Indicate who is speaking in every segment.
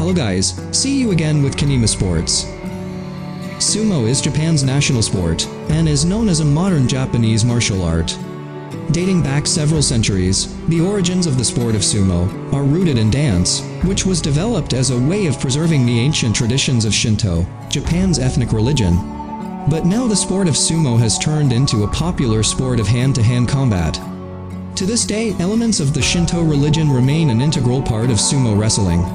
Speaker 1: Hello guys, see you again with Qinima Sports. Sumo is Japan's national sport, and is known as a modern Japanese martial art. Dating back several centuries, the origins of the sport of sumo are rooted in dance, which was developed as a way of preserving the ancient traditions of Shinto, Japan's ethnic religion. But now the sport of sumo has turned into a popular sport of hand-to-hand combat. To this day, elements of the Shinto religion remain an integral part of sumo wrestling.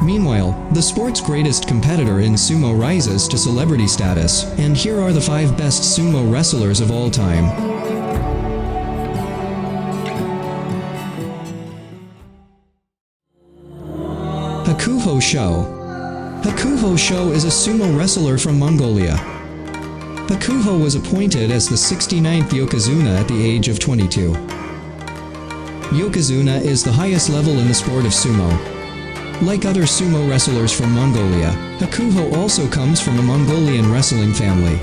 Speaker 1: Meanwhile, the sport's greatest competitor in sumo rises to celebrity status, and here are the 5 best sumo wrestlers of all time. Hakuho Sho. Hakuho Sho is a sumo wrestler from Mongolia. Hakuho was appointed as the 69th Yokozuna at the age of 22. Yokozuna is the highest level in the sport of sumo. Like other sumo wrestlers from Mongolia, Hakuho also comes from a Mongolian wrestling family.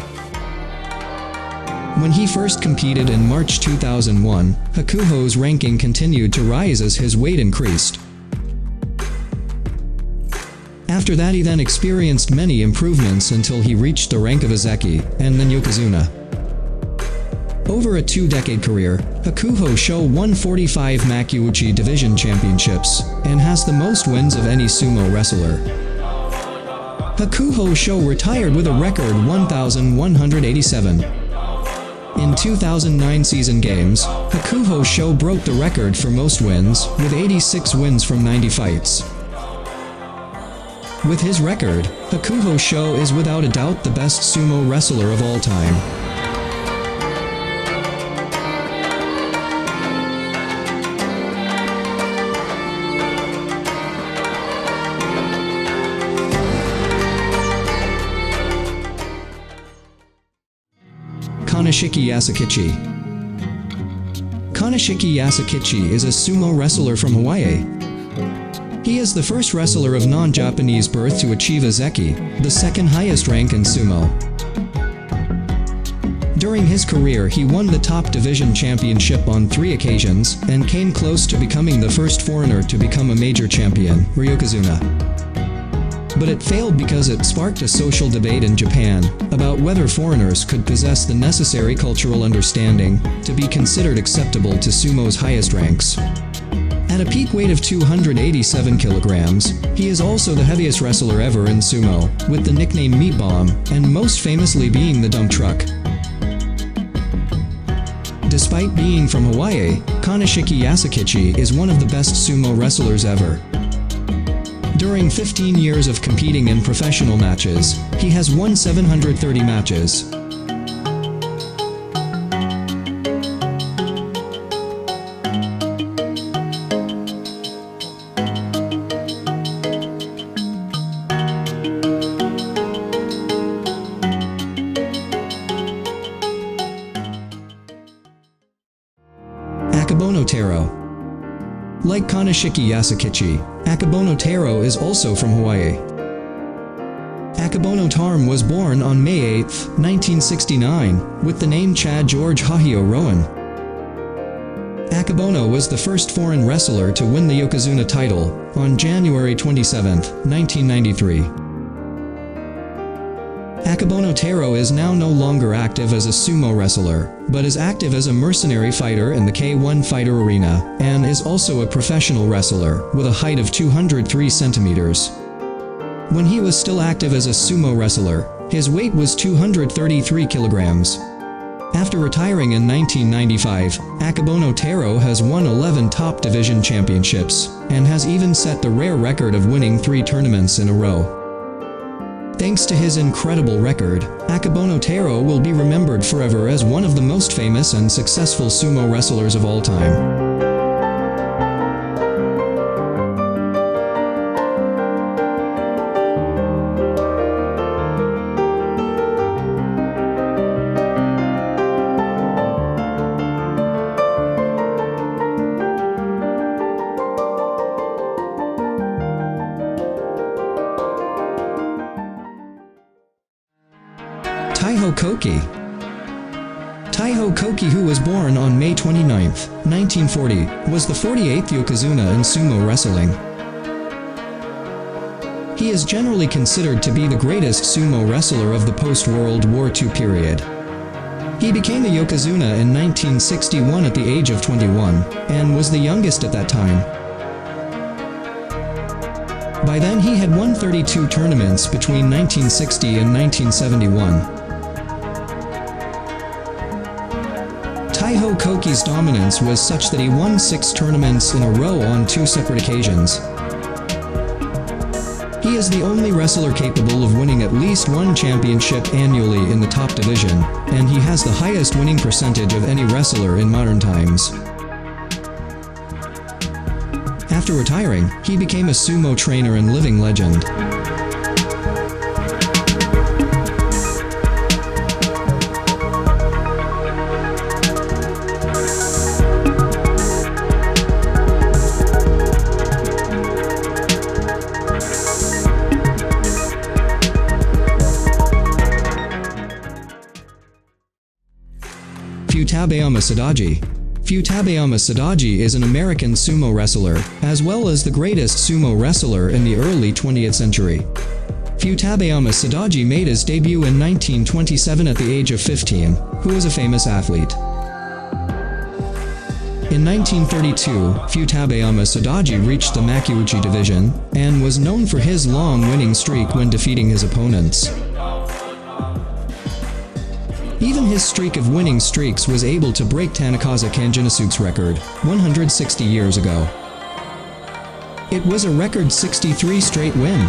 Speaker 1: When he first competed in March 2001, Hakuho's ranking continued to rise as his weight increased. After that he then experienced many improvements until he reached the rank of Zeki, and then Yokozuna. Over a 2-decade career, Hakuho Sho won 45 Makuuchi Division Championships, and has the most wins of any sumo wrestler. Hakuho Sho retired with a record 1,187. In 2009 Season Games, Hakuho Sho broke the record for most wins, with 86 wins from 90 fights. With his record, Hakuho Sho is without a doubt the best sumo wrestler of all time. Kaneshiki Yasukichi. Kaneshiki Yasukichi is a sumo wrestler from Hawaii. He is the first wrestler of non-Japanese birth to achieve a Zeki, the second highest rank in sumo. During his career he won the top division championship on 3 occasions, and came close to becoming the first foreigner to become a major champion, Yokozuna. But it failed because it sparked a social debate in Japan about whether foreigners could possess the necessary cultural understanding to be considered acceptable to sumo's highest ranks. At a peak weight of 287 kilograms, he is also the heaviest wrestler ever in sumo, with the nickname Meat Bomb, and most famously being the dump truck. Despite being from Hawaii, Kaneshiki Yasukichi is one of the best sumo wrestlers ever. During 15 years of competing in professional matches, he has won 730 matches. Akabono Taro. Like Kaneshiki Yasukichi, Akabono Taro is also from Hawaii. Akabono Tarm was born on May 8, 1969, with the name Chad George Hahio Rowan. Akabono was the first foreign wrestler to win the Yokozuna title on January 27, 1993. Akabono Taro is now no longer active as a sumo wrestler, but is active as a mercenary fighter in the K1 fighter arena, and is also a professional wrestler, with a height of 203 centimeters. When he was still active as a sumo wrestler, his weight was 233 kilograms. After retiring in 1995, Akabono Taro has won 11 top division championships, and has even set the rare record of winning 3 tournaments in a row. Thanks to his incredible record, Akabono Taro will be remembered forever as one of the most famous and successful sumo wrestlers of all time. Taiho Koki. Taiho Koki, who was born on May 29, 1940, was the 48th Yokozuna in sumo wrestling. He is generally considered to be the greatest sumo wrestler of the post-World War II period. He became a Yokozuna in 1961 at the age of 21, and was the youngest at that time. By then he had won 32 tournaments between 1960 and 1971. Taiho Koki's dominance was such that he won 6 tournaments in a row on 2 separate occasions. He is the only wrestler capable of winning at least 1 championship annually in the top division, and he has the highest winning percentage of any wrestler in modern times. After retiring, he became a sumo trainer and living legend. Futabayama Sadaji. Futabayama Sadaji is an American sumo wrestler, as well as the greatest sumo wrestler in the early 20th century. Futabayama Sadaji made his debut in 1927 at the age of 15, who was a famous athlete. In 1932, Futabayama Sadaji reached the Makiuchi division, and was known for his long winning streak when defeating his opponents. Even his streak of winning streaks was able to break Tanikaze Kanjinasuk's record, 160 years ago. It was a record 63 straight win.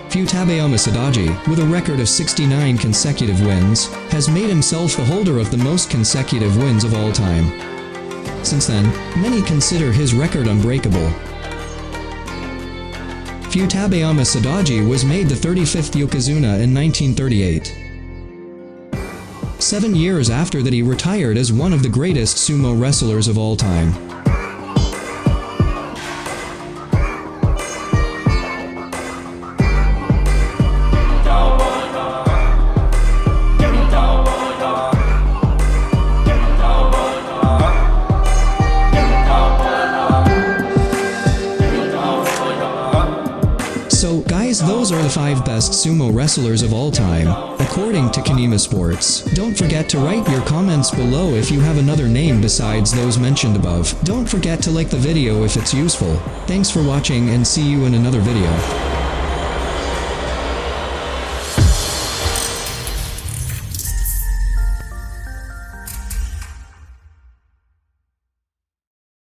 Speaker 1: Futabayama Sadaji, with a record of 69 consecutive wins, has made himself the holder of the most consecutive wins of all time. Since then, many consider his record unbreakable. Futabayama Sadaji was made the 35th Yokozuna in 1938. 7 years after that, he retired as one of the greatest sumo wrestlers of all time. So, guys, those are the 5 best sumo wrestlers of all time, according to Qinima Sports. Don't forget to write your comments below if you have another name besides those mentioned above. Don't forget to like the video if it's useful. Thanks for watching, and see you in another video.